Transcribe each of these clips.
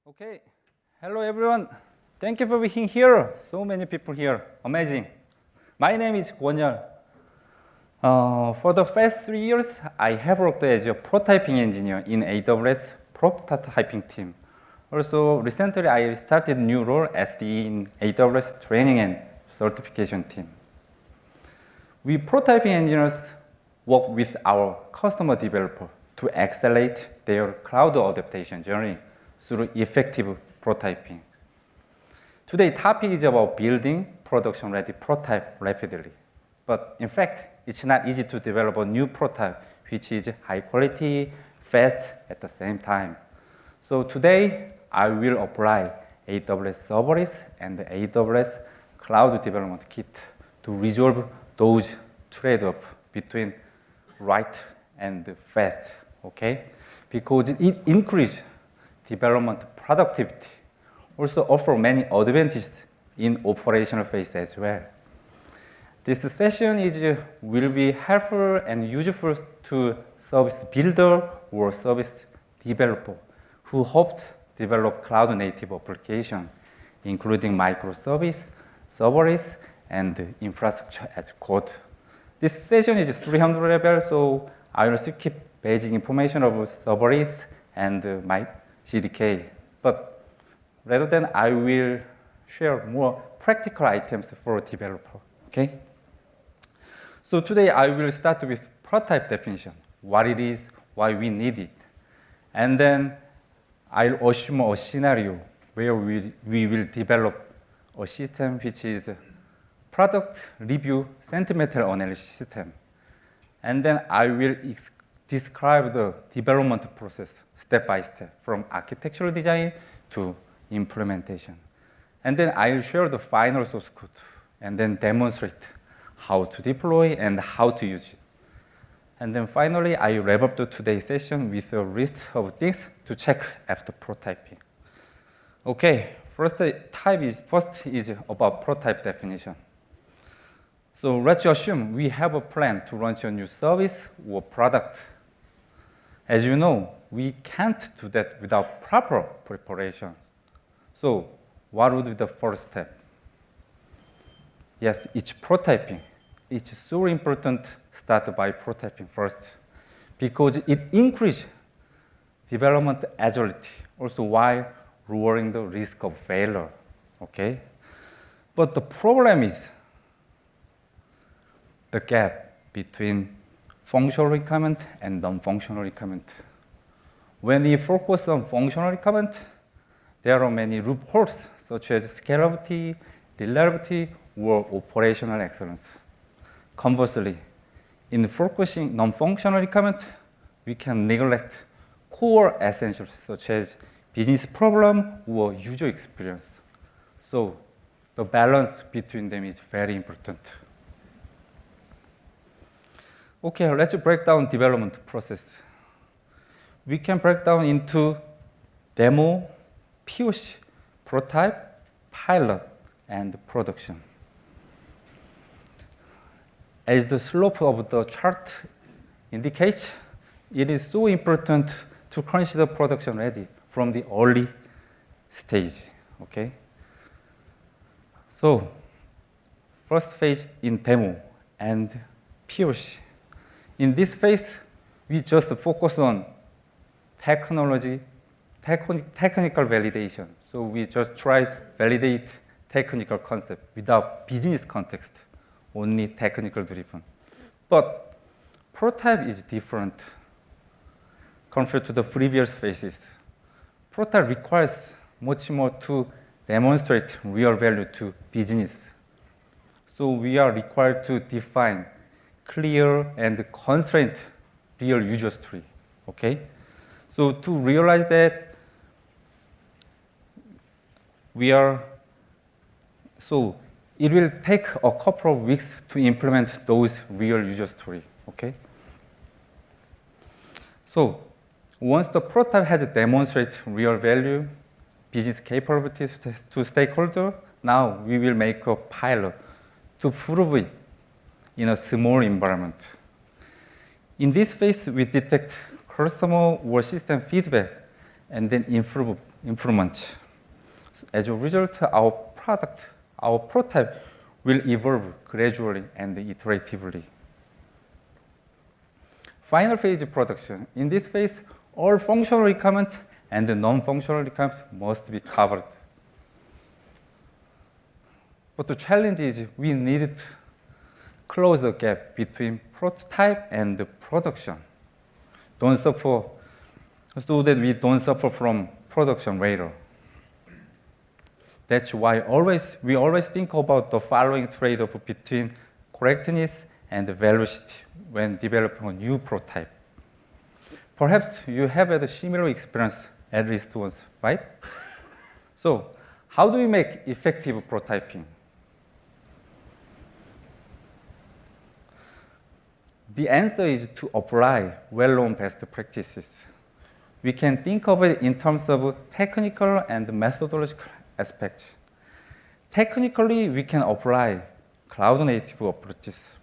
Okay, hello everyone. Thank you for being here. So many people here. Amazing. My name is Kwon-yeol. For the past 3 years, I have worked as a prototyping engineer in AWS prototyping team. Also, recently I started a new role as in AWS training and certification team. We prototyping engineers work with our customer developer to accelerate their cloud adaptation journey through effective prototyping. Today's topic is about building production-ready prototype rapidly. But in fact, it's not easy to develop a new prototype which is high quality, fast at the same time. So today, I will apply AWS Serverless and the AWS Cloud Development Kit to resolve those trade-offs between right and fast, okay? Because it increases development productivity, also offer many advantages in operational phase as well. This session will be helpful and useful to service builder or service developer who hope to develop cloud-native application, including microservice, serverless, and infrastructure as code. This session is 300 level, so I will skip basic information of serverless and my CDK. But rather than I will share more practical items for developer, okay? So today I will start with prototype definition, what it is, why we need it. And then I'll assume a scenario where we will develop a system which is product review sentimental analysis system. And then I will describe the development process step by step from architectural design to implementation. And then I'll share the final source code and then demonstrate how to deploy and how to use it. And then finally, I wrap up today's session with a list of things to check after prototyping. Okay, first is about prototype definition. So let's assume we have a plan to launch a new service or product. As you know, we can't do that without proper preparation. So what would be the first step? Yes, it's prototyping. It's so important to start by prototyping first because it increases development agility, also while lowering the risk of failure, okay? But the problem is the gap between functional requirement and non-functional requirement. When we focus on functional requirement, there are many loopholes such as scalability, reliability, or operational excellence. Conversely, in focusing non-functional requirement, we can neglect core essentials such as business problem or user experience. So the balance between them is very important. Okay, let's break down development process. We can break down into demo, POC, prototype, pilot, and production. As the slope of the chart indicates, it is so important to consider production ready from the early stage, okay? So, first phase in demo and POC. In this phase, we just focus on technical validation. So we just try validate technical concept without business context, only technical driven. But prototype is different compared to the previous phases. Prototype requires much more to demonstrate real value to business. So we are required to define clear and constrained real user story, okay? So to realize that, it will take a couple of weeks to implement those real user story, okay? So once the prototype has demonstrated real value, business capabilities to stakeholder, now we will make a pilot to prove it in a small environment. In this phase, we detect customer or system feedback and then improve improvements. As a result, our product, our prototype will evolve gradually and iteratively. Final phase production. In this phase, all functional requirements and the non-functional requirements must be covered. But the challenge is we need to close the gap between prototype and the production. So that we don't suffer from production later. That's why we always think about the following trade-off between correctness and velocity when developing a new prototype. Perhaps you have had a similar experience at least once, right? So, how do we make effective prototyping? The answer is to apply well-known best practices. We can think of it in terms of technical and methodological aspects. Technically, we can apply cloud-native approaches.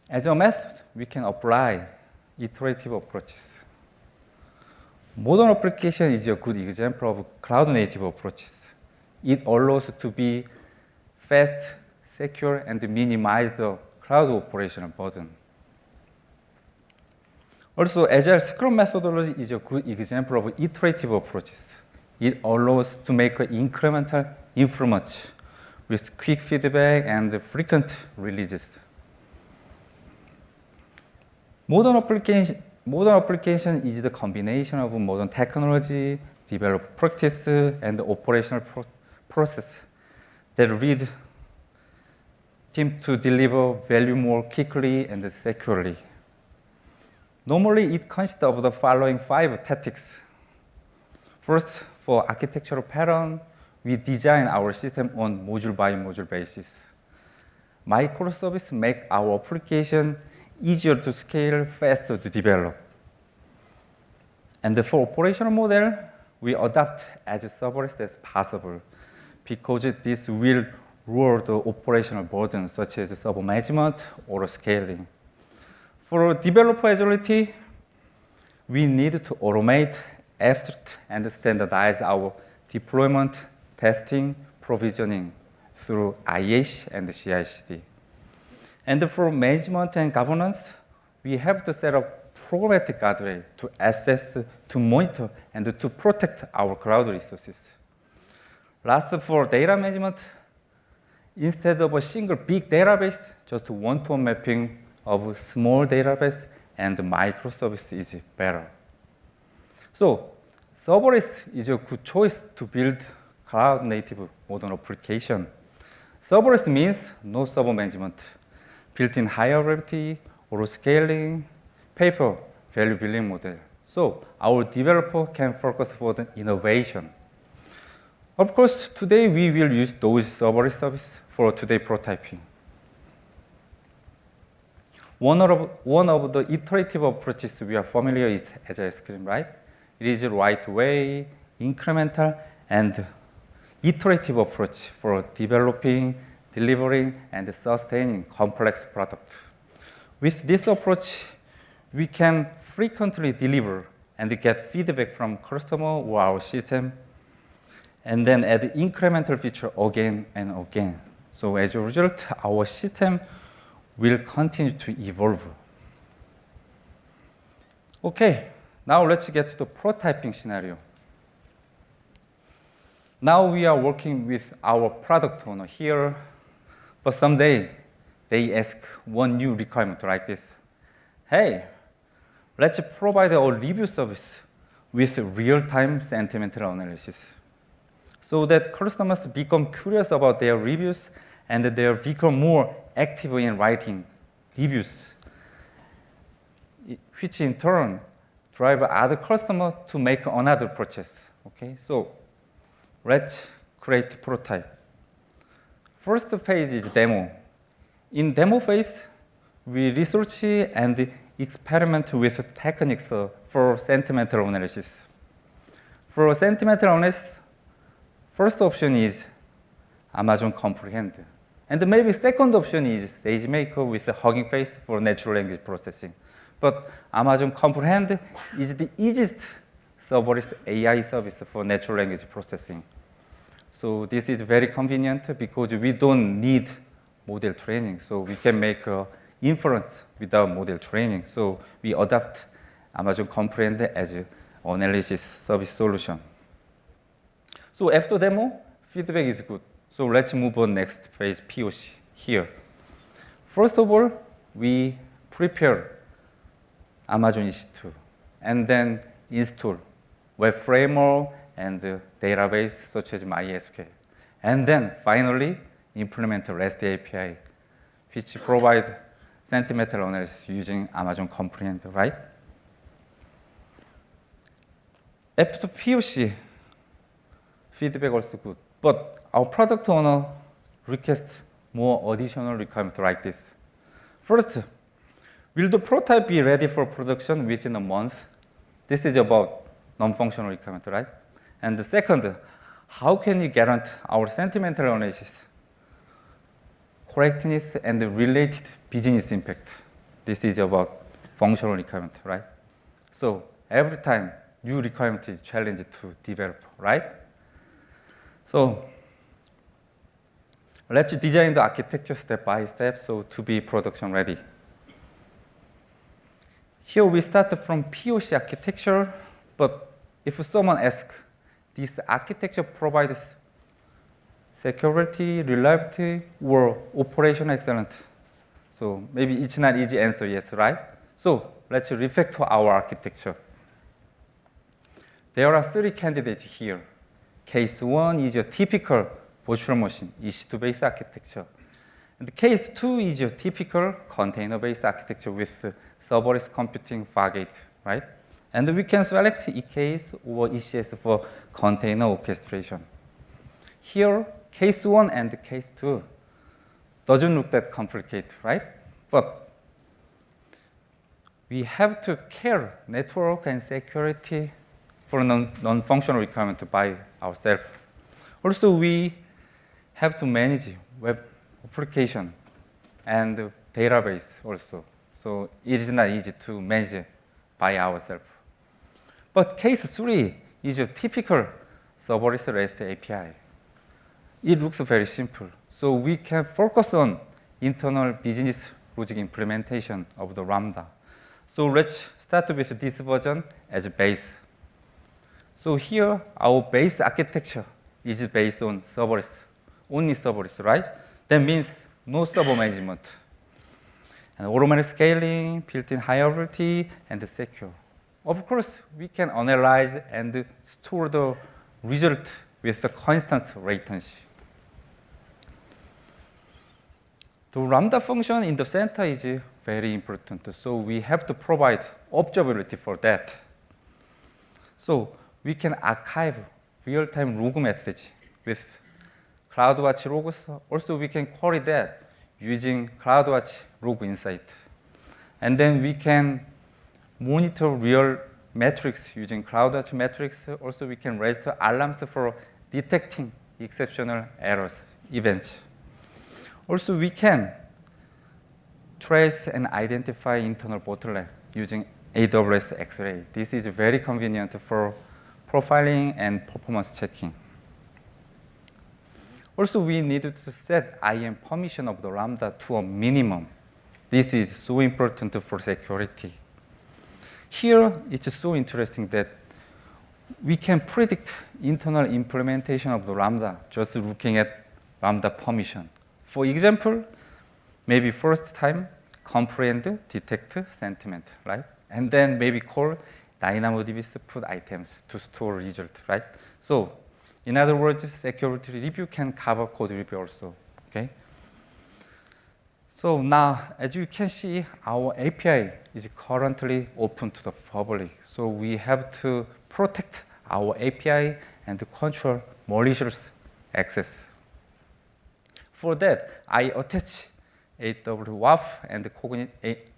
As a method, we can apply iterative approaches. Modern application is a good example of cloud-native approaches. It allows to be fast, secure, and minimize the cloud operational burden. Also, Agile Scrum methodology is a good example of iterative approaches. It allows to make incremental improvements with quick feedback and frequent releases. Modern application is the combination of modern technology, developed practice, and operational process that lead team to deliver value more quickly and securely. Normally, it consists of the following 5 tactics. First, for architectural pattern, we design our system on module-by-module basis. Microservices make our application easier to scale, faster to develop. And for operational model, we adapt as serverless as possible because this will lower the operational burden, such as server management or scaling. For developer agility, we need to automate, abstract, and standardize our deployment, testing, provisioning through IAC and CI/CD. And for management and governance, we have to set up programmatic guardrail to assess, to monitor, and to protect our cloud resources. Last, for data management, instead of a single big database, just one-to-one mapping of small database and microservice is better. So, serverless is a good choice to build cloud-native modern application. Serverless means no server management, built-in hierarchy, auto scaling, paper value billing model. So, our developer can focus for the innovation. Of course, today we will use those serverless services for today prototyping. One of the iterative approaches we are familiar is Agile Scrum, right? It is the right way, incremental, and iterative approach for developing, delivering, and sustaining complex products. With this approach, we can frequently deliver and get feedback from customer or our system, and then add incremental feature again and again. So as a result, our system will continue to evolve. Okay, now let's get to the prototyping scenario. Now we are working with our product owner here, but someday they ask one new requirement like this. Hey, let's provide a review service with real-time sentimental analysis so that customers become curious about their reviews and they become more active in writing reviews, which in turn drive other customers to make another purchase. Okay, so let's create prototype. First phase is demo. In demo phase, we research and experiment with techniques for sentimental analysis. For sentimental analysis, first option is Amazon Comprehend. And maybe second option is SageMaker with the Hugging Face for natural language processing. But Amazon Comprehend is the easiest serverless AI service for natural language processing. So this is very convenient because we don't need model training. So we can make inference without model training. So we adopt Amazon Comprehend as an analysis service solution. So after demo, feedback is good. So let's move on next phase, POC here. First of all, we prepare Amazon EC2 and then install web framework and database such as MySQL. And then finally implement REST API, which provide sentimental analysis using Amazon Comprehend, right? After POC, feedback also good. But our product owner requests more additional requirements like this. First, will the prototype be ready for production within a month? This is about non-functional requirement, right? And the second, how can you guarantee our sentimental analysis correctness and the related business impact? This is about functional requirement, right? So every time new requirement is challenged to develop, right? So let's design the architecture step by step so to be production ready. Here we start from POC architecture, but if someone asks, this architecture provides security, reliability, or operation excellence? So maybe it's not easy answer, yes, right? So let's refactor our architecture. There are three candidates here. Case one is your typical virtual machine, EC2-based architecture. And case two is your typical container-based architecture with serverless computing Fargate, right? And we can select EKS or ECS for container orchestration. Here, case one and case two doesn't look that complicated, right? But we have to care network and security for non-functional requirement by ourselves. Also, we have to manage web application and database also. So it is not easy to manage by ourselves. But case three is a typical serverless REST API. It looks very simple. So we can focus on internal business logic implementation of the Lambda. So let's start with this version as a base. So here, our base architecture is based on serverless, only serverless, right? That means no server management. And automatic scaling, built-in high availability, and secure. Of course, we can analyze and store the result with the constant latency. The Lambda function in the center is very important. So we have to provide observability for that. So we can archive real-time log message with CloudWatch logs. Also, we can query that using CloudWatch log insight. And then we can monitor real metrics using CloudWatch metrics. Also, we can raise alarms for detecting exceptional errors, events. Also, we can trace and identify internal bottleneck using AWS X-Ray. This is very convenient for profiling and performance checking. Also, we need to set IAM permission of the Lambda to a minimum. This is so important for security. Here, it's so interesting that we can predict internal implementation of the Lambda just looking at Lambda permission. For example, maybe first time, comprehend, detect, sentiment, right? And then maybe call DynamoDB's put items to store result, right? So, in other words, security review can cover code review also, okay? So now, as you can see, our API is currently open to the public. So we have to protect our API and to control malicious access. For that, I attach AWS WAF and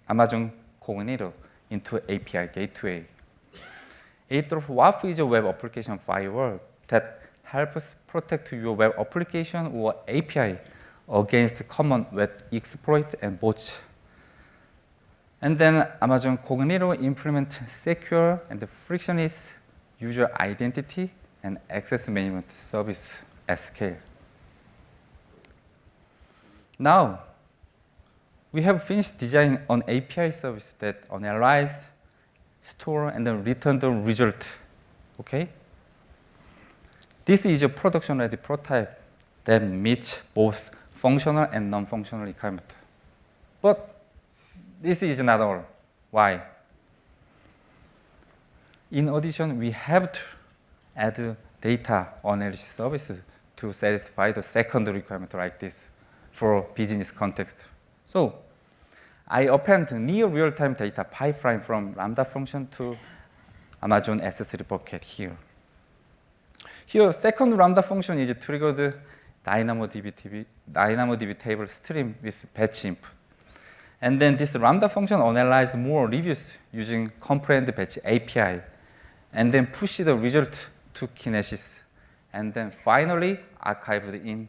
Amazon Cognito into API gateway. AWS WAF is a web application firewall that helps protect your web application or API against common web exploit and bots. And then Amazon Cognito implements secure and frictionless user identity and access management service at scale. Now, we have finished designing an API service that analyze, store, and then return the result. Okay? This is a production-ready prototype that meets both functional and non-functional requirements. But this is not all. Why? In addition, we have to add data analysis services to satisfy the second requirement like this for business context. So I append near real-time data pipeline from Lambda function to Amazon S3 bucket here. Here, second Lambda function is triggered DynamoDB table stream with batch input. And then this Lambda function analyzes more reviews using comprehend batch API, and then push the result to Kinesis, and then finally archived in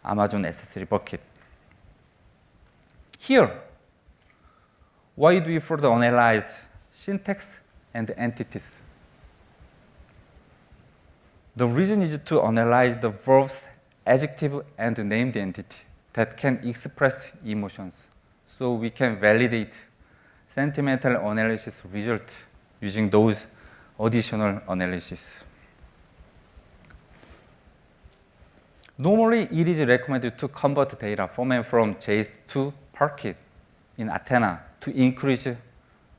Amazon S3 bucket. Here, why do we further analyze syntax and entities? The reason is to analyze the verbs, adjective, and named entity that can express emotions, so we can validate sentimental analysis results using those additional analysis. Normally, it is recommended to convert data format from JS to Parquet in Athena to increase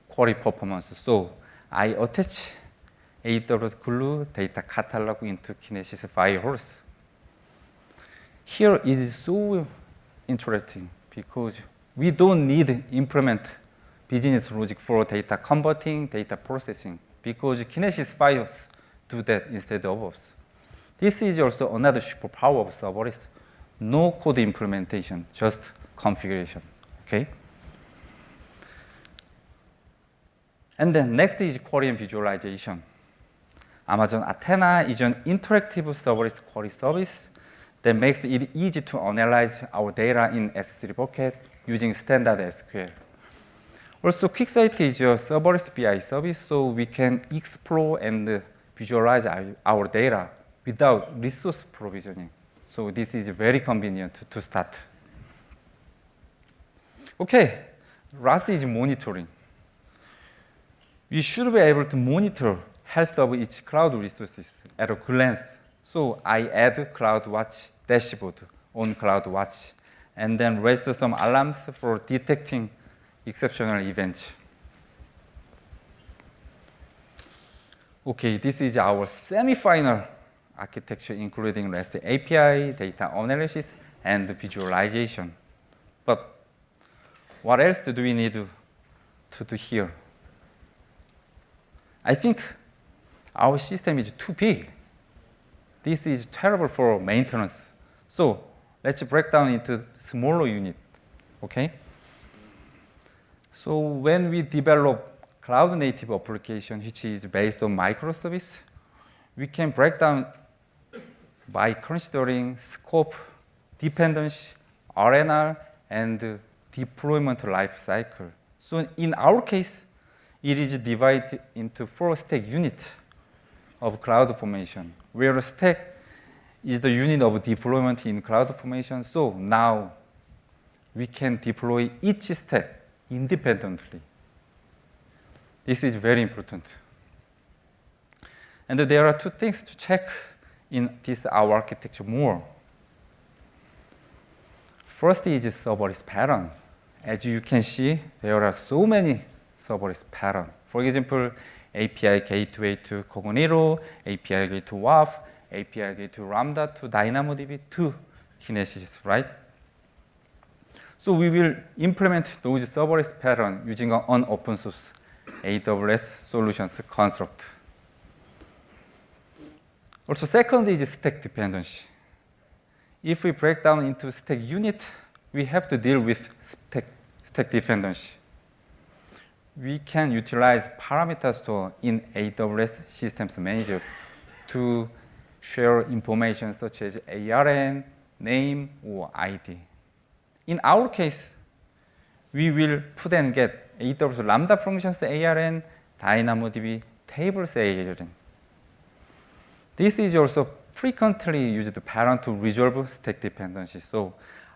query performance. So I attach AWS Glue data catalog into Kinesis Firehose. Here it is so interesting because we don't need to implement business logic for data converting, data processing, because Kinesis Firehose do that instead of us. This is also another superpower of serverless. No code implementation, just configuration. Okay? And then next is query and visualization. Amazon Athena is an interactive serverless query service that makes it easy to analyze our data in S3 bucket using standard SQL. Also, QuickSight is a serverless BI service, so we can explore and visualize our data without resource provisioning. So this is very convenient to start. Okay, last is monitoring. We should be able to monitor health of each cloud resources at a glance. So I add CloudWatch dashboard on CloudWatch, and then register some alarms for detecting exceptional events. Okay, this is our semi-final architecture, including REST API, data analysis, and visualization. But what else do we need to do here? I think our system is too big. This is terrible for maintenance. So let's break down into smaller units, okay? So when we develop cloud-native application, which is based on microservice, we can break down by considering scope, dependency, RNR, and deployment life cycle. So in our case, it is divided into 4 stack units of CloudFormation, where a stack is the unit of deployment in CloudFormation. So now we can deploy each stack independently. This is very important. And there are 2 things to check in this our architecture more. First is serverless pattern. As you can see, there are so many serverless patterns. For example, API gateway to Cognito, API gateway to WAF, API gateway to Lambda, to DynamoDB, to Kinesis, right? So we will implement those serverless patterns using an open source AWS solutions construct. Also, second is stack dependency. If we break down into stack unit, we have to deal with stack dependency. We can utilize parameter store in AWS Systems Manager to share information such as ARN, name, or ID. In our case, we will put and get AWS Lambda functions ARN, DynamoDB tables ARN. This is also frequently used pattern to resolve stack dependency. So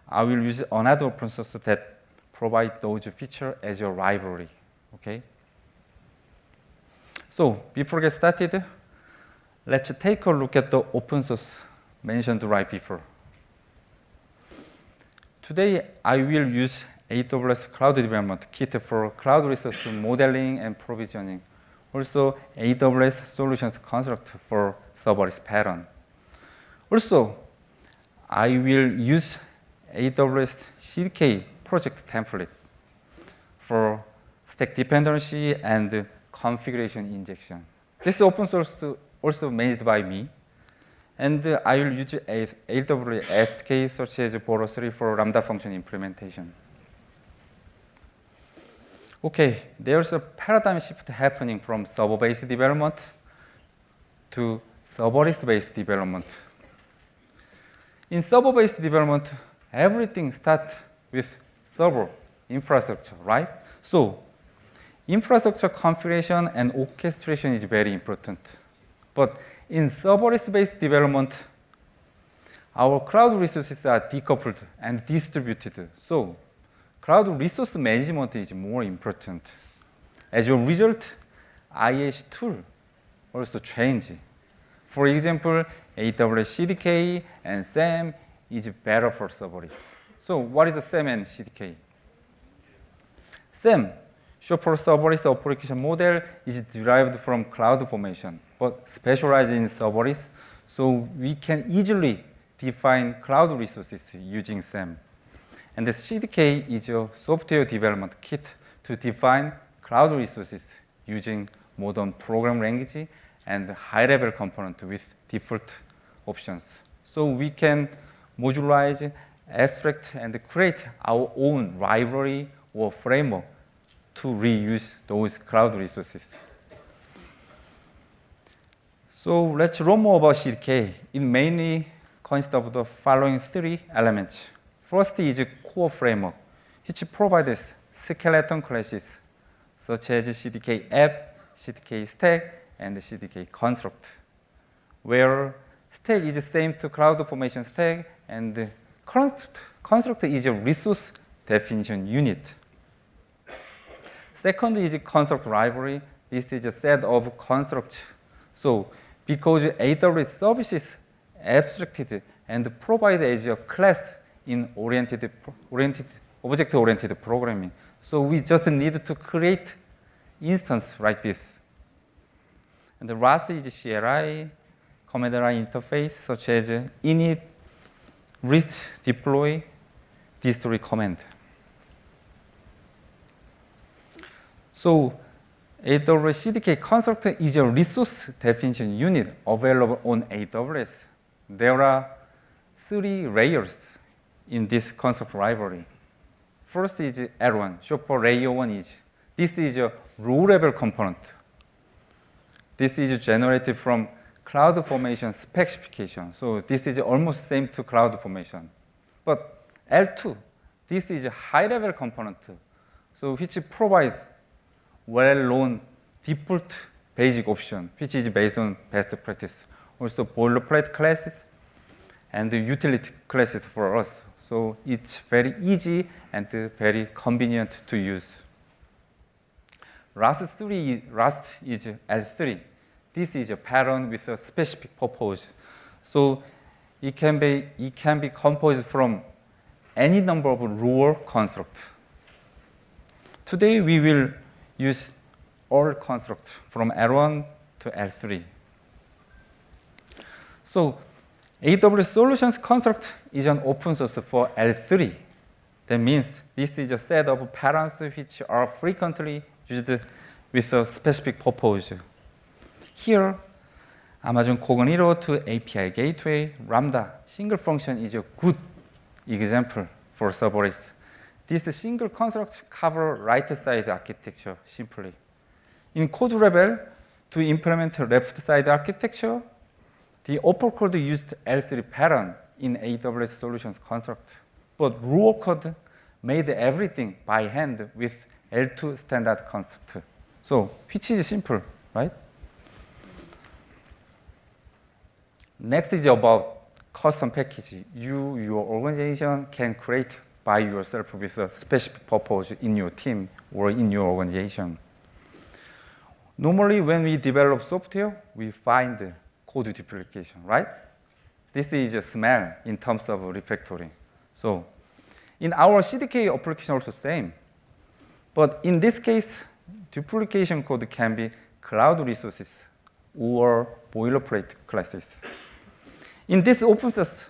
I will use another open source that provide those features as your library. Okay. So before we get started, let's take a look at the open source mentioned right before. Today, I will use AWS Cloud Development Kit for cloud resource modeling and provisioning. Also, AWS Solutions Construct for serverless pattern. Also, I will use AWS CDK project template for stack dependency and configuration injection. This is open source also managed by me. And I will use AWS SDK such as Boros3 for Lambda function implementation. Okay, there's a paradigm shift happening from server-based development to serverless-based development. In server-based development, everything starts with server infrastructure, right? So, infrastructure configuration and orchestration is very important. But in serverless-based development, our cloud resources are decoupled and distributed. So, cloud resource management is more important. As a result, IaaS tool also change. For example, AWS CDK and SAM is better for serverless. So, what is SAM and CDK? SAM, short for serverless application model, is derived from CloudFormation, but specialized in serverless, so we can easily define cloud resources using SAM. And the CDK is a software development kit to define cloud resources using modern program language and high-level component with default options. So we can modularize, abstract, and create our own library or framework to reuse those cloud resources. So let's learn more about CDK. It mainly consists of the following three elements. First is a core framework, which provides skeleton classes such as CDK app, CDK stack, and CDK construct, where stack is the same to CloudFormation stack, and construct is a resource definition unit. Second is construct library. This is a set of constructs. So because AWS services abstracted and provided as a class in object-oriented programming. So we just need to create instance like this. And the last is CLI, command line interface, such as init, list, deploy, destroy command. So AWS CDK construct is a resource definition unit available on AWS. There are three layers in this construct library. First is L1, short for layer 1 is. This is a low-level component. This is generated from CloudFormation specification. So this is almost same to CloudFormation. But L2, this is a high-level component, so which provides well-known default basic option, which is based on best practice. Also boilerplate classes and utility classes for us. So it's very easy and very convenient to use. Last is L3. This is a pattern with a specific purpose. So it can be composed from any number of raw constructs. Today we will use all constructs from L1 to L3. So AWS Solutions Construct is an open source for L3. That means this is a set of patterns which are frequently used with a specific purpose. Here, Amazon Cognito to API Gateway, Lambda, single function is a good example for serverless. This single construct covers right-side architecture simply. In code level, to implement left-side architecture, the upper code used L3 pattern in AWS Solutions Construct, but lower code made everything by hand with L2 standard construct. So, which is simple, right? Next is about custom package. Your organization can create by yourself with a specific purpose in your team or in your organization. Normally, when we develop software, we find code duplication, right? This is a smell in terms of refactoring. So, in our CDK application also same. But in this case, duplication code can be cloud resources or boilerplate classes. In this open source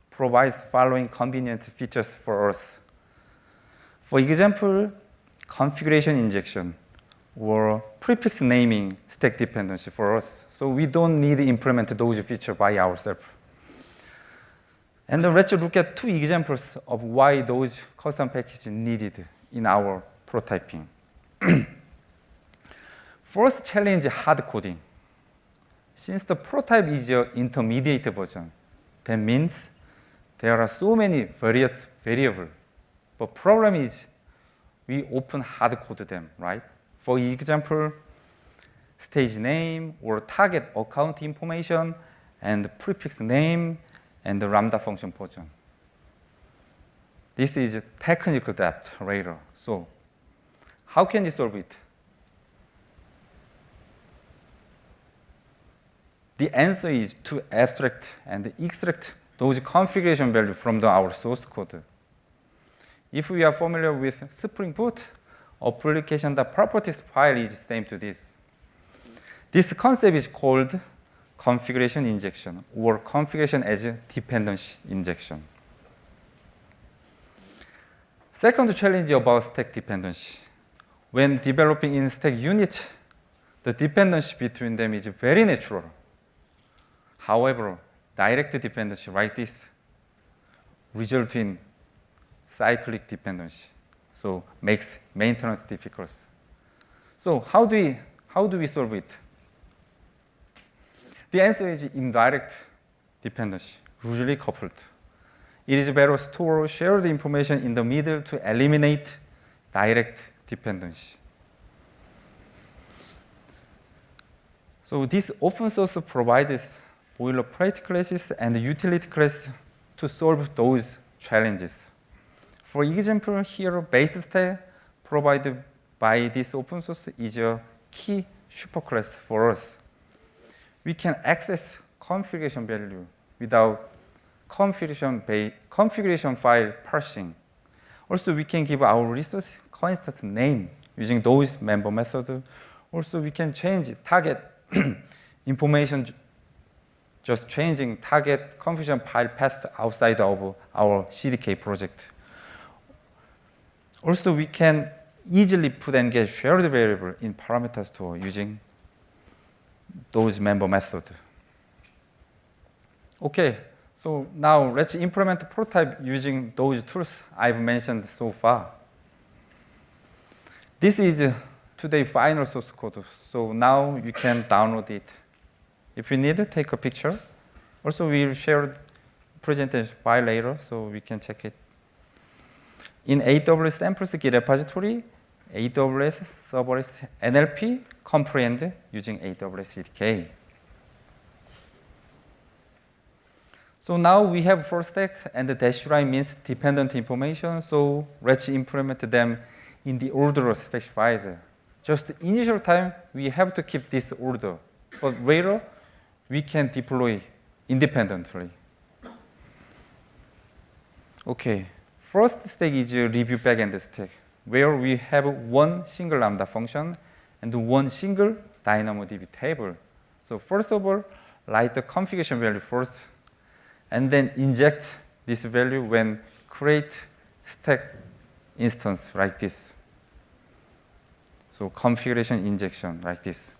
provides following convenient features for us. For example, configuration injection or prefix naming stack dependency for us. So we don't need to implement those features by ourselves. And then let's look at two examples of why those custom packages needed in our prototyping. First challenge, hard coding. Since the prototype is your intermediate version, that means there are so many various variables. But problem is we often hard code them, right? For example, stage name or target account information and prefix name and the Lambda function version. This is technical debt later. So how can you solve it? The answer is to abstract and extract those configuration values from our source code. If we are familiar with Spring Boot, application.properties file is same to this. This concept is called configuration injection or configuration as a dependency injection. Second challenge about stack dependency. When developing in stack unit, the dependency between them is very natural. However, direct dependency like this results in cyclic dependency, so makes maintenance difficult. So how do we solve it? The answer is indirect dependency, usually coupled. It is better to store shared information in the middle to eliminate direct dependency. So this open source provides boilerplate classes and utility classes to solve those challenges. For example, here base stack provided by this open source is a key superclass for us. We can access configuration value without configuration file parsing. Also, we can give our resource instance name using those member methods. Also, we can change target information, just changing target configuration file path outside of our CDK project. Also, we can easily put and get shared variable in parameter store using those member methods. Okay, so now let's implement the prototype using those tools I've mentioned so far. This is today's final source code, so now you can download it. If you need, take a picture. Also, we'll share presentation file later, so we can check it. In AWS samples Git repository, AWS serverless NLP comprehend using AWS CDK. So now we have full stack and the dash line means dependent information. So let's implement them in the order specified. Just initial time, we have to keep this order, but later we can deploy independently. Okay, first stack is a review backend stack, where we have one single Lambda function and one single DynamoDB table. So first of all, write the configuration value first, and then inject this value when create stack instance like this. So configuration injection like this.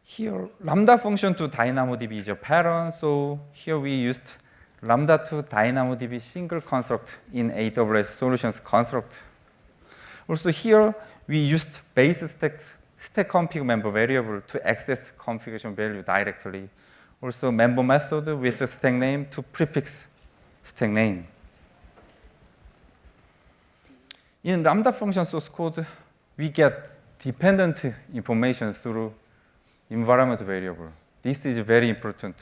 Here, Lambda function to DynamoDB is a pattern. So here we used Lambda to DynamoDB single construct in AWS Solutions construct. Also here, we used base stack config member variable to access configuration value directly. Also member method with the stack name to prefix stack name. In Lambda function source code, we get dependent information through environment variable. This is very important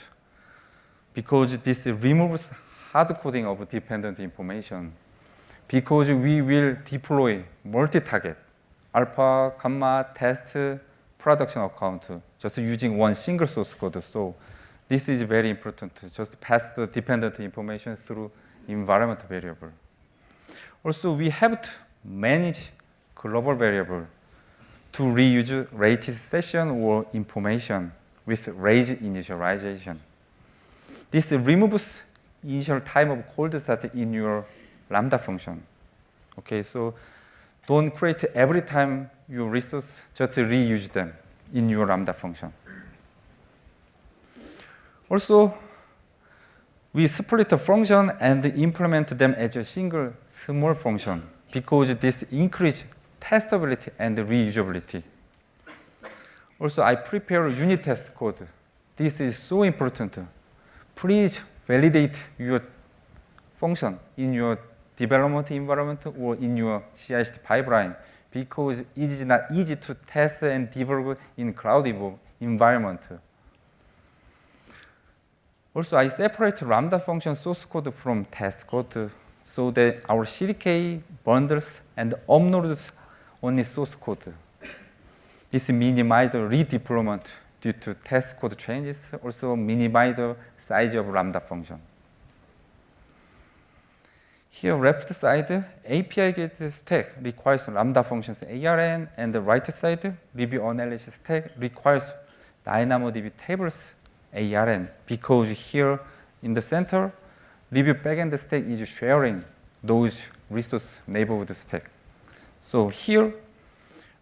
because this removes hard coding of dependent information. Because we will deploy multi-target, alpha, gamma, test, production account, just using one single source code. So this is very important. Just pass the dependent information through environment variable. Also, we have to manage global variable to reuse rated session or information with raise initialization. This removes initial time of cold start in your Lambda function. Okay, so don't create every time you resource, just reuse them in your Lambda function. Also, we split a function and implement them as a single small function because this increases testability and reusability. Also, I prepare unit test code. This is so important. Please validate your function in your development environment or in your CI/CD pipeline because it is not easy to test and debug in cloud environment. Also, I separate Lambda function source code from test code so that our CDK bundles and uploads only source code. This minimizes redeployment due to test code changes, also minimize the size of Lambda function. Here, left side, API get stack requires Lambda functions ARN, and the right side, review analysis stack requires DynamoDB tables ARN, because here in the center, review backend stack is sharing those resource neighborhood stack. So here,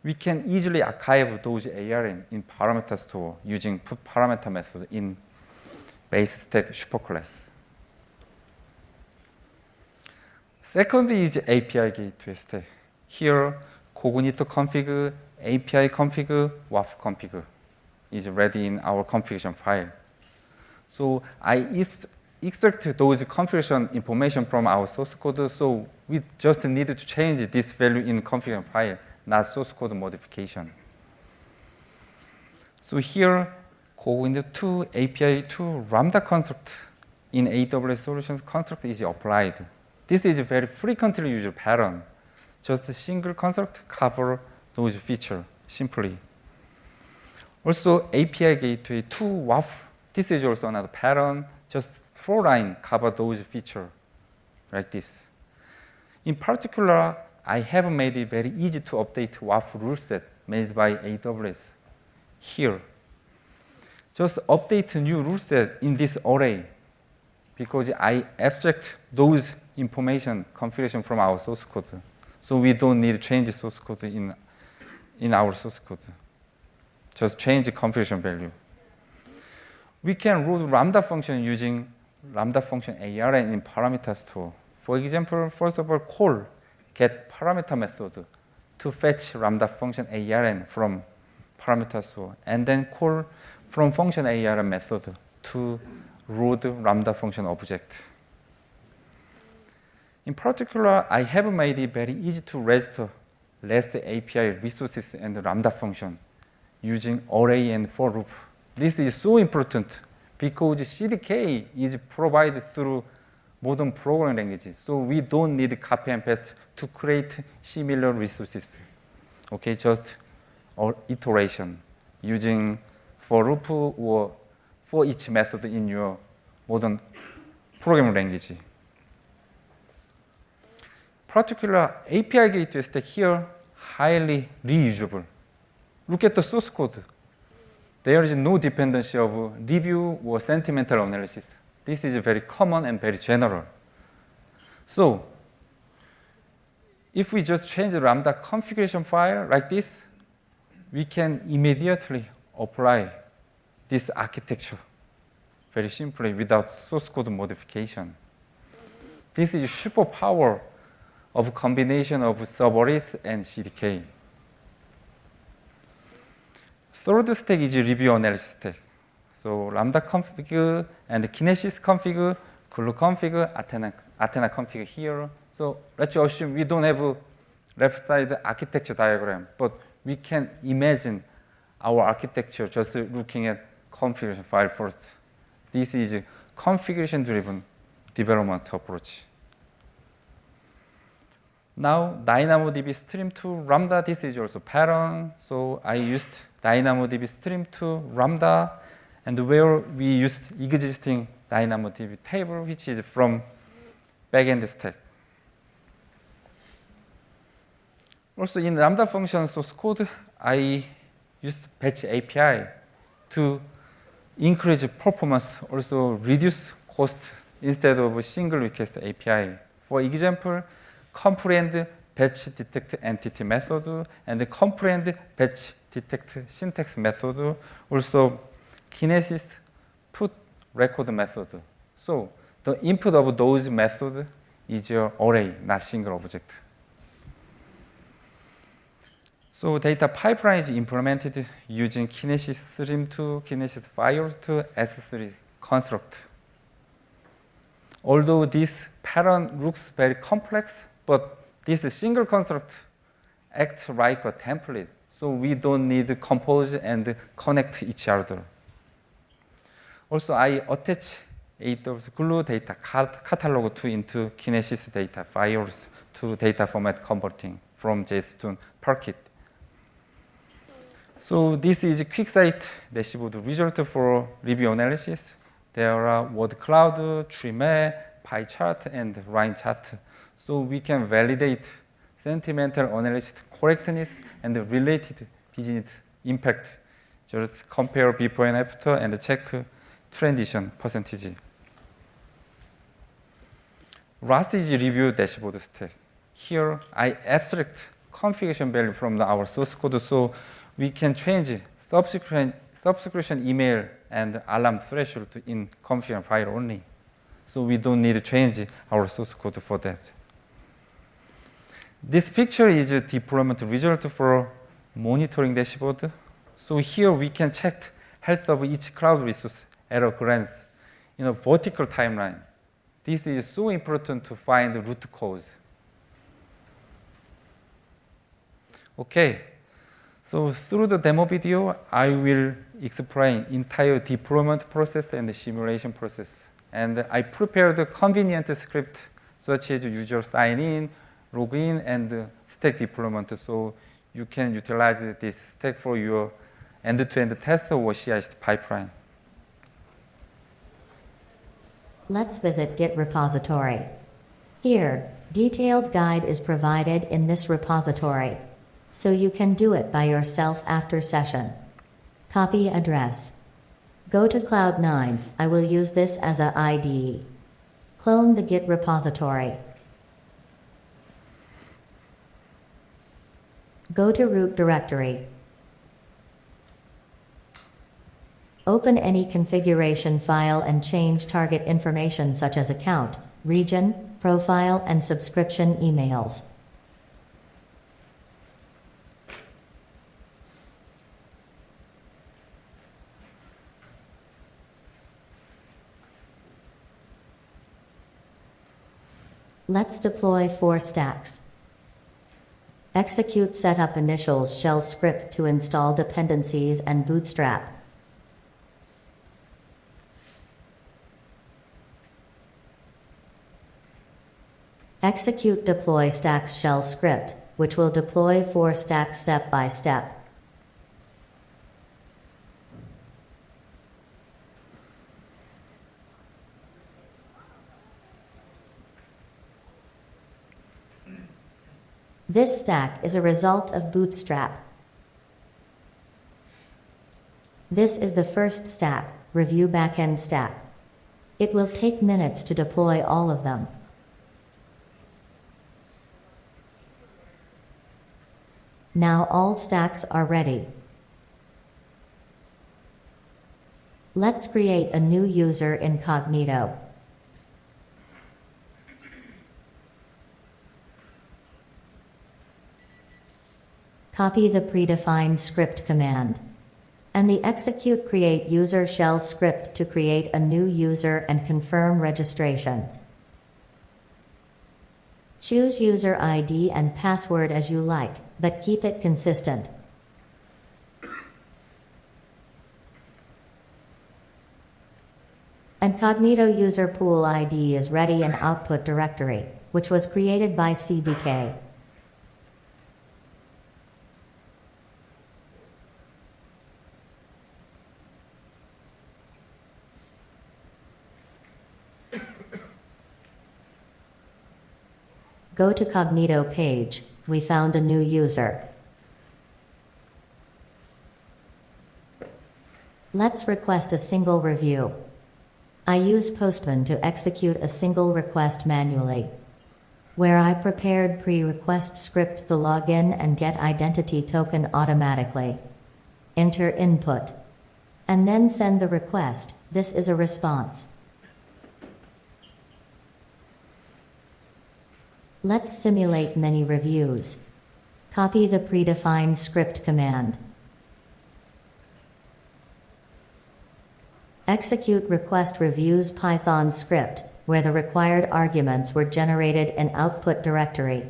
we can easily archive those ARN in parameter store using put parameter method in base stack superclass. Second is API gateway stack. Here, Cognito config, API config, WAF config is ready in our configuration file. So I extract those configuration information from our source code, so we just need to change this value in configuration file, not source code modification. So here, Cognito API to Lambda construct in AWS Solutions construct is applied. This is a very frequently used pattern. Just a single construct cover those features simply. Also, API gateway to WAF. This is also another pattern. Just 4 lines cover those features like this. In particular, I have made it very easy to update WAF rule set managed by AWS. Here, just update new rule set in this array because I abstract those information configuration from our source code. So we don't need to change the source code in our source code. Just change the configuration value. We can load Lambda function using Lambda function ARN in parameter store. For example, first of all, call get parameter method to fetch Lambda function ARN from parameter store, and then call from function ARN method to load Lambda function object. In particular, I have made it very easy to register REST API resources and Lambda function using array and for loop. This is so important because CDK is provided through modern programming languages, so we don't need copy and paste to create similar resources. Okay, just iteration using for loop or for each method in your modern programming language. Particular API gateway stack here, highly reusable. Look at the source code. There is no dependency of review or sentimental analysis. This is very common and very general. So, if we just change the Lambda configuration file like this, we can immediately apply this architecture very simply without source code modification. This is superpower of combination of serverless and CDK. Third stack is review analysis stack. So Lambda config and Kinesis config, Glue config, Athena config here. So let's assume we don't have left side architecture diagram, but we can imagine our architecture just looking at configuration file first. This is configuration-driven development approach. Now, DynamoDB Stream to Lambda, this is also pattern. So I used DynamoDB Stream to Lambda, and where we used existing DynamoDB table, which is from backend stack. Also in Lambda function source code, I used batch API to increase performance, also reduce cost instead of a single request API. For example, comprehend batch detect entity method and comprehend batch detect syntax method, also Kinesis put record method. So the input of those methods is an array, not single object. So data pipeline is implemented using Kinesis Stream to Kinesis Files to S3 construct. Although this pattern looks very complex, but this single construct acts like a template. So we don't need to compose and connect each other. Also, I attach AWS Glue data catalog to into Kinesis data files to data format converting from JSON to Parquet. So this is a QuickSight dashboard result for review analysis. There are word cloud, tree map, pie chart, and line chart. So we can validate sentimental analysis correctness and related business impact. Just compare before and after and check transition percentage. Last is review dashboard stack. Here I abstract configuration value from our source code, so we can change subscription email and alarm threshold in configuration file only. So we don't need to change our source code for that. This picture is a deployment result for monitoring dashboard. So here we can check health of each cloud resource at a glance in a vertical timeline. This is so important to find the root cause. Okay, so through the demo video, I will explain entire deployment process and the simulation process. And I prepared a convenient script such as user sign in, login, and stack deployment. So you can utilize this stack for your end-to-end test or CI/CD pipeline. Let's visit Git repository. Here, detailed guide is provided in this repository, so you can do it by yourself after session. Copy address. Go to Cloud9. I will use this as a IDE. Clone the Git repository. Go to root directory. Open any configuration file and change target information such as account, region, profile, and subscription emails. Let's deploy 4 stacks. Execute setup initials shell script to install dependencies and bootstrap. Execute deploy stacks shell script, which will deploy 4 stacks step by step. This stack is a result of Bootstrap. This is the first stack, Review Backend Stack. It will take minutes to deploy all of them. Now all stacks are ready. Let's create a new user incognito. Copy the predefined script command and the execute create user shell script to create a new user and confirm registration. Choose user ID and password as you like, but keep it consistent. And Cognito user pool ID is ready in output directory, which was created by CDK. Go to Cognito page. We found a new user. Let's request a single review. I use Postman to execute a single request manually, where I prepared pre-request script to log in and get identity token automatically. Enter input, and then send the request. This is a response. Let's simulate many reviews. Copy the predefined script command. Execute request reviews Python script, where the required arguments were generated in output directory.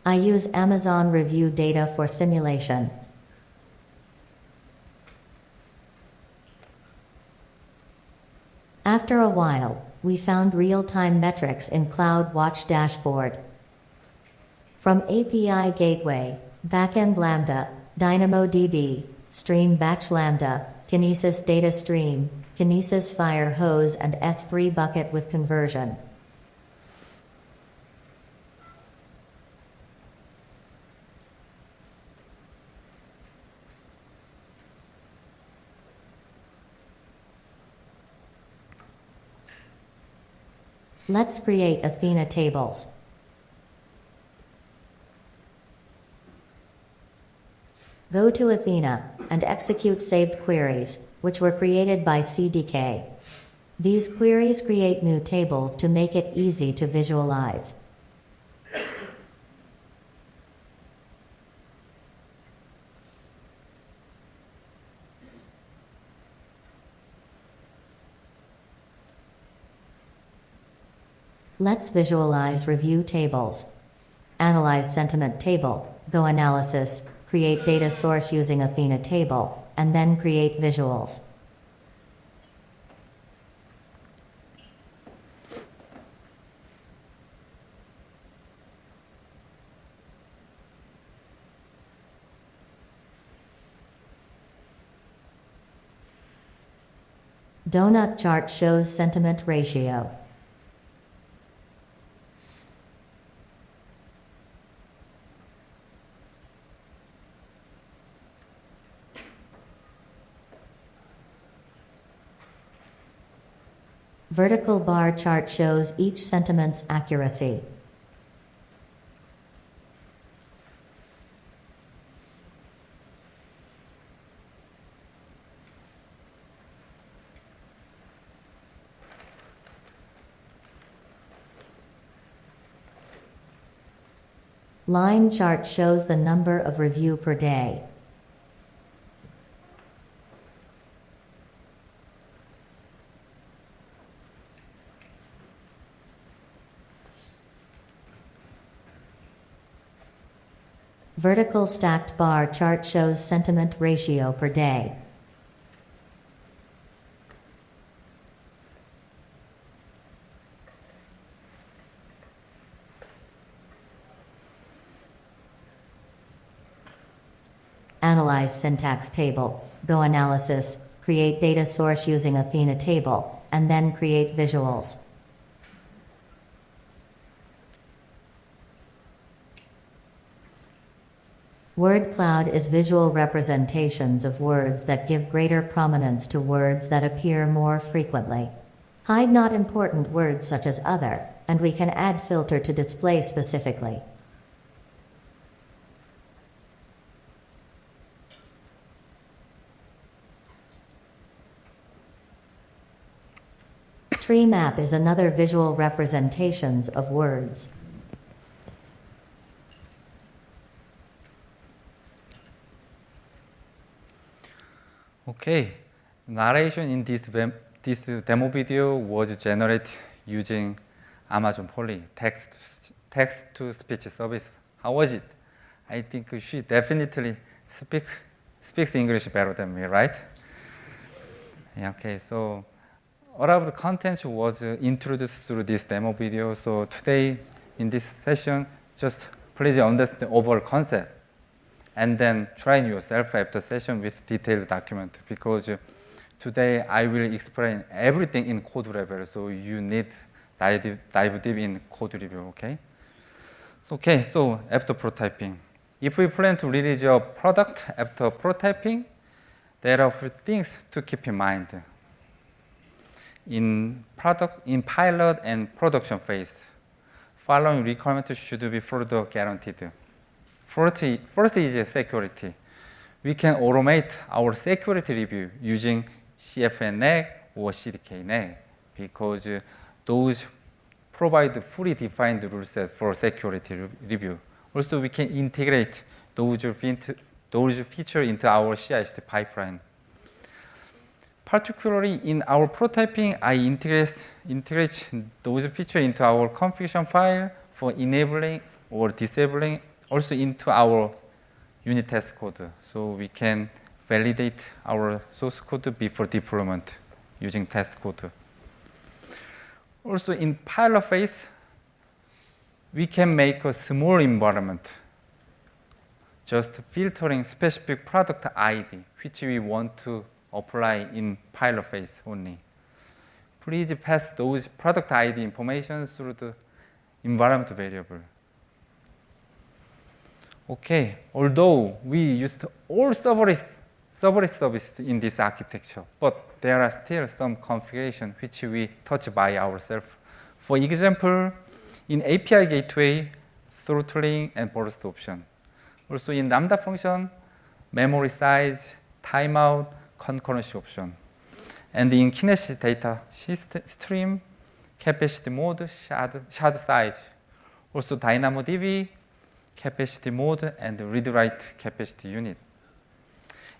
I use Amazon review data for simulation. After a while, we found real-time metrics in CloudWatch dashboard. From API Gateway, Backend Lambda, DynamoDB, Stream Batch Lambda, Kinesis Data Stream, Kinesis Fire Hose and S3 Bucket with conversion. Let's create Athena tables. Go to Athena and execute saved queries, which were created by CDK. These queries create new tables to make it easy to visualize. Let's visualize review tables. Analyze sentiment table, go analysis, create data source using Athena table, and then create visuals. Donut chart shows sentiment ratio. Vertical bar chart shows each sentiment's accuracy. Line chart shows the number of review per day. Vertical stacked bar chart shows sentiment ratio per day. Analyze syntax table, go analysis, create data source using Athena table, and then create visuals. Word cloud is visual representations of words that give greater prominence to words that appear more frequently. Hide not important words such as other, and we can add filter to display specifically. Tree map is another visual representations of words. Okay, narration in this demo video was generated using Amazon Polly text-to-speech service. How was it? I think she definitely speaks English better than me, right? Yeah, okay, so all of the content was introduced through this demo video. So today in this session, just please understand the overall concept and then train yourself after session with detailed document, because today I will explain everything in code level, so you need dive deep in code review, okay? So after prototyping, if we plan to release your product after prototyping, there are a few things to keep in mind. In pilot and production phase, following requirements should be further guaranteed. First is security. We can automate our security review using CFNAG or CDKNAG, because those provide fully defined rule set for security review. Also, we can integrate those features into our CI/CD pipeline. Particularly in our prototyping, I integrate those features into our configuration file for enabling or disabling, also into our unit test code, so we can validate our source code before deployment using test code. Also, in pilot phase, we can make a small environment, just filtering specific product ID, which we want to apply in pilot phase only. Please pass those product ID information through the environment variable. Okay, although we used all serverless services in this architecture, but there are still some configuration which we touch by ourselves. For example, in API gateway, throttling and burst option. Also in Lambda function, memory size, timeout, concurrency option. And in Kinesis data stream, capacity mode, shard size. Also DynamoDB, capacity mode, and read-write capacity unit.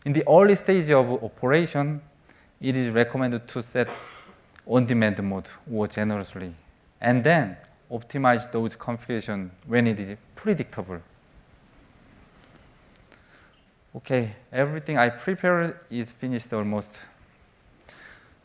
In the early stage of operation, it is recommended to set on-demand mode or generously, and then optimize those configurations when it is predictable. Okay, everything I prepared is finished almost.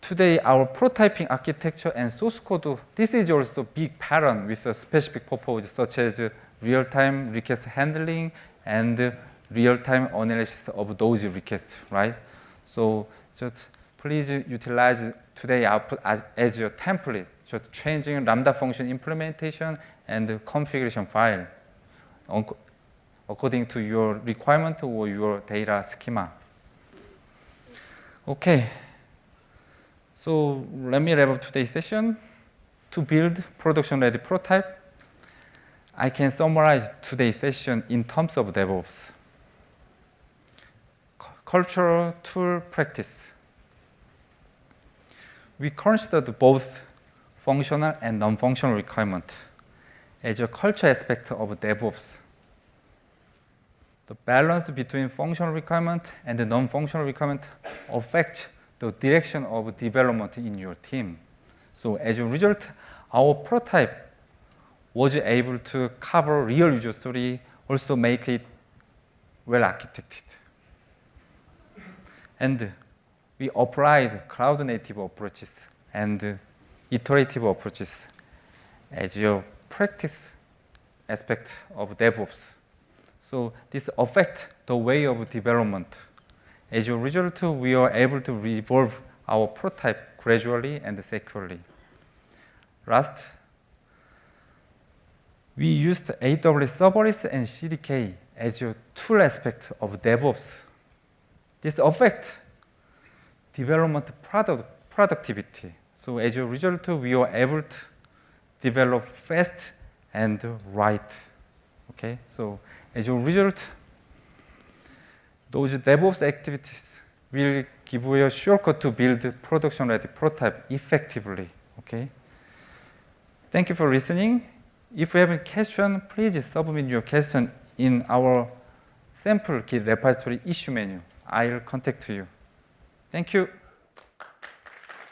Today, our prototyping architecture and source code, this is also big pattern with a specific purpose, such as real-time request handling and real-time analysis of those requests, right? So just please utilize today output as your template, just changing Lambda function implementation and configuration file according to your requirement or your data schema. Okay, so let me wrap up today's session. To build production-ready prototype, I can summarize today's session in terms of DevOps. Cultural tool practice. We considered both functional and non-functional requirements as a culture aspect of DevOps. The balance between functional requirement and the non-functional requirement affects the direction of development in your team. So as a result, our prototype was able to cover real user story, also make it well architected. And we applied cloud-native approaches and iterative approaches as your practice aspect of DevOps. So this affects the way of development. As a result, we are able to evolve our prototype gradually and securely. Last, we used AWS Serverless and CDK as a tool aspect of DevOps. This affects development productivity. So as a result, we are able to develop fast and right. Okay, so as a result, those DevOps activities will give you a shortcut to build production-ready prototype effectively. Okay. Thank you for listening. If you have a question, please submit your question in our sample Git repository issue menu. I'll contact you. Thank you.